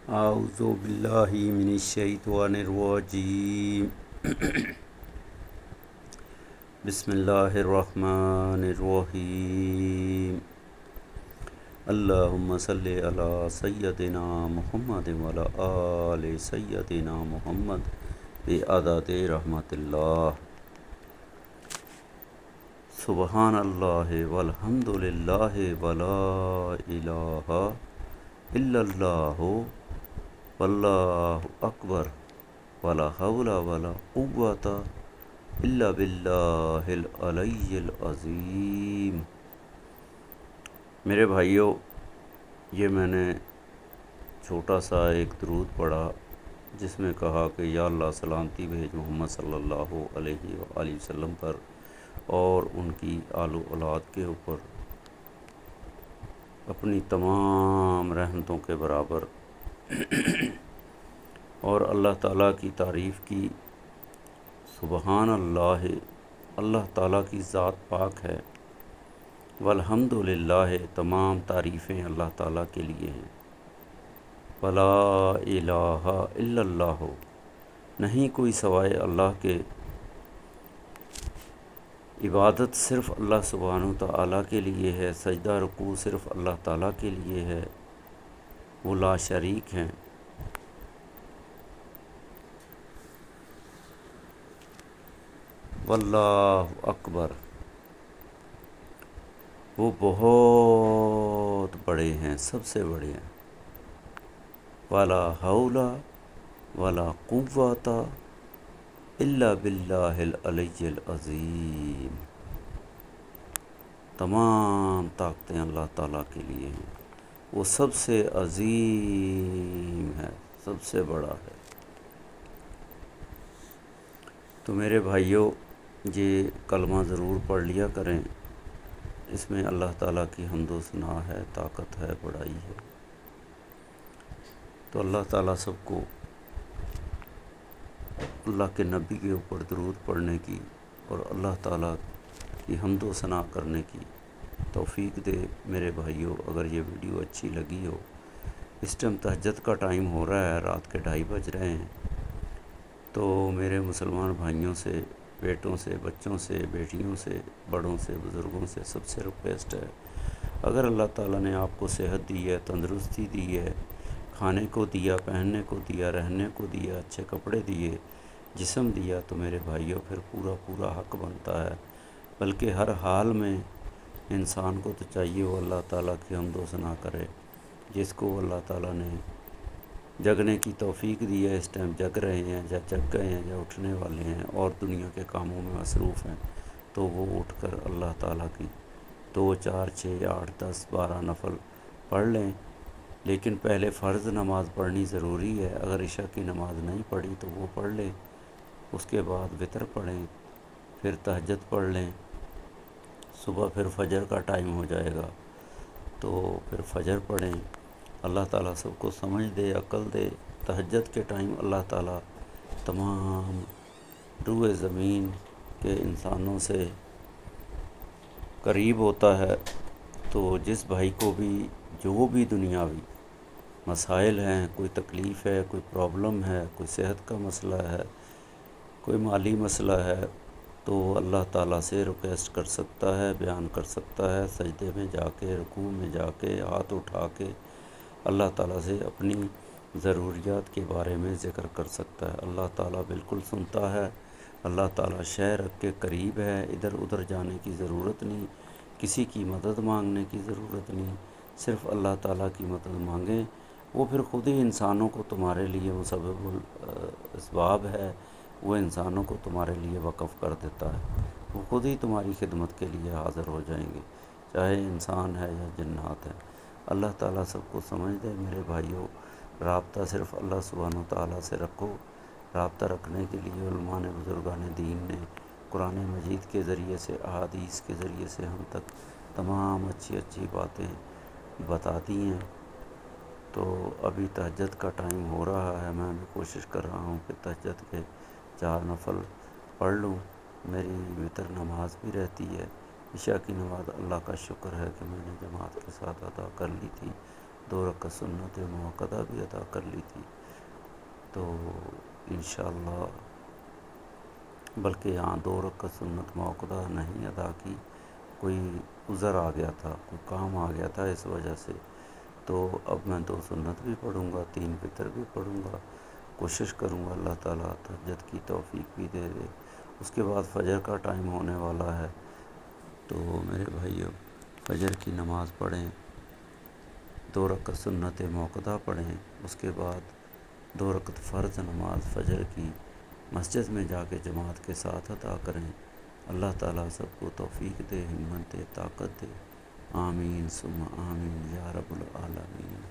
اعوذ باللہ من الشیطان الرجیم بسم اللہ الرحمن الرحیم اللہم صلی علی سیدنا محمد وعلی آل سیدنا محمد بعدد رحمت اللہ سبحان اللہ والحمد للہ ولا الہ الا اللہ واللہ اکبر ولا حول ولا قوة الا باللہ العلی العظیم۔ میرے بھائیوں، یہ میں نے چھوٹا سا ایک درود پڑھا جس میں کہا کہ یا اللہ سلامتی بھیج محمد صلی اللہ علیہ وآلہ وسلم پر اور ان کی آل و اولاد کے اوپر اپنی تمام رحمتوں کے برابر، اور اللہ تعالیٰ کی تعریف کی۔ سبحان اللہ، اللہ تعالیٰ کی ذات پاک ہے۔ والحمد للہ، تمام تعریفیں اللہ تعالیٰ کے لیے ہیں۔ ولا الہ الا اللہ، نہیں کوئی سوائے اللہ کے، عبادت صرف اللہ سبحانہ و تعالیٰ کے لیے ہے، سجدہ رکوع صرف اللہ تعالیٰ کے لیے ہے، وہ لا شریک ہیں۔ واللہ اکبر، وہ بہت بڑے ہیں، سب سے بڑے ہیں۔ ولا حول ولا قوة الا باللہ العلی العظیم، تمام طاقتیں اللہ تعالیٰ کے لیے ہیں، وہ سب سے عظیم ہے، سب سے بڑا ہے۔ تو میرے بھائیوں، یہ کلمہ ضرور پڑھ لیا کریں، اس میں اللہ تعالیٰ کی حمد و ثنا ہے، طاقت ہے، بڑائی ہے۔ تو اللہ تعالیٰ سب کو اللہ کے نبی کے اوپر درود پڑھنے کی اور اللہ تعالیٰ کی حمد و ثنا کرنے کی توفیق دے۔ میرے بھائیوں، اگر یہ ویڈیو اچھی لگی ہو، اس ٹائم تہجد کا ٹائم ہو رہا ہے، رات کے 2:30 بج رہے ہیں، تو میرے مسلمان بھائیوں سے، بیٹوں سے، بچوں سے، بیٹیوں سے، بڑوں سے، بزرگوں سے سب سے ریکویسٹ ہے، اگر اللہ تعالیٰ نے آپ کو صحت دی ہے، تندرستی دی ہے، کھانے کو دیا، پہننے کو دیا، رہنے کو دیا، اچھے کپڑے دیے، جسم دیا، تو میرے بھائیوں پھر پورا حق بنتا ہے، بلکہ ہر حال میں انسان کو تو چاہیے وہ اللہ تعالیٰ کی حمد و ثنا کرے۔ جس کو اللہ تعالیٰ نے جگنے کی توفیق دی ہے، اس ٹائم جگ رہے ہیں یا جگ گئے ہیں یا اٹھنے والے ہیں اور دنیا کے کاموں میں مصروف ہیں، تو وہ اٹھ کر اللہ تعالیٰ کی 2 4 6 8 10 12 نفل پڑھ لیں۔ لیکن پہلے فرض نماز پڑھنی ضروری ہے، اگر عشاء کی نماز نہیں پڑھی تو وہ پڑھ لیں، اس کے بعد وتر پڑھیں، پھر تہجد پڑھ لیں، صبح پھر فجر کا ٹائم ہو جائے گا تو پھر فجر پڑھیں۔ اللہ تعالیٰ سب کو سمجھ دے، عقل دے۔ تہجد کے ٹائم اللہ تعالیٰ تمام روئے زمین کے انسانوں سے قریب ہوتا ہے، تو جس بھائی کو بھی جو بھی دنیاوی مسائل ہیں، کوئی تکلیف ہے، کوئی پرابلم ہے، کوئی صحت کا مسئلہ ہے، کوئی مالی مسئلہ ہے، تو وہ اللہ تعالیٰ سے ریکویسٹ کر سکتا ہے، بیان کر سکتا ہے، سجدے میں جا کے، رکوع میں جا کے، ہاتھ اٹھا کے اللہ تعالیٰ سے اپنی ضروریات کے بارے میں ذکر کر سکتا ہے۔ اللہ تعالیٰ بالکل سنتا ہے، اللہ تعالیٰ شہ رکھ کے قریب ہے، ادھر ادھر جانے کی ضرورت نہیں، کسی کی مدد مانگنے کی ضرورت نہیں، صرف اللہ تعالیٰ کی مدد مانگیں، وہ پھر خود ہی انسانوں کو تمہارے لیے مسبب الاسباب ہے، وہ انسانوں کو تمہارے لیے وقف کر دیتا ہے، وہ خود ہی تمہاری خدمت کے لیے حاضر ہو جائیں گے، چاہے انسان ہے یا جنات ہے۔ اللہ تعالیٰ سب کو سمجھ دے۔ میرے بھائیوں، رابطہ صرف اللہ سبحانہ و تعالیٰ سے رکھو۔ رابطہ رکھنے کے لیے علماء نے، بزرگان دین نے قرآن مجید کے ذریعے سے، احادیث کے ذریعے سے ہم تک تمام اچھی باتیں بتا دی ہیں۔ تو ابھی تہجد کا ٹائم ہو رہا ہے، میں بھی کوشش کر رہا ہوں کہ تہجد کے 4 نفل پڑھ لوں۔ میری وتر نماز بھی رہتی ہے، عشاء کی نماز اللہ کا شکر ہے کہ میں نے جماعت کے ساتھ ادا کر لی تھی، 2 رکعت سنت موقدہ بھی ادا کر لی تھی، تو انشاءاللہ بلکہ یہاں 2 رکعت سنت موقدہ نہیں ادا کی، کوئی عذر آ گیا تھا، کوئی کام آ گیا تھا، اس وجہ سے تو اب میں 2 سنت بھی پڑھوں گا، 3 وتر بھی پڑھوں گا، کوشش کروں گا اللہ تعالیٰ تہجد کی توفیق بھی دے دے۔ اس کے بعد فجر کا ٹائم ہونے والا ہے، تو میرے بھائیو فجر کی نماز پڑھیں، 2 رکعت سنت موقدہ پڑھیں، اس کے بعد 2 رکعت فرض نماز فجر کی مسجد میں جا کے جماعت کے ساتھ ادا کریں۔ اللہ تعالیٰ سب کو توفیق دے، ہمت دے، طاقت دے، آمین ثم آمین یا رب العالمین۔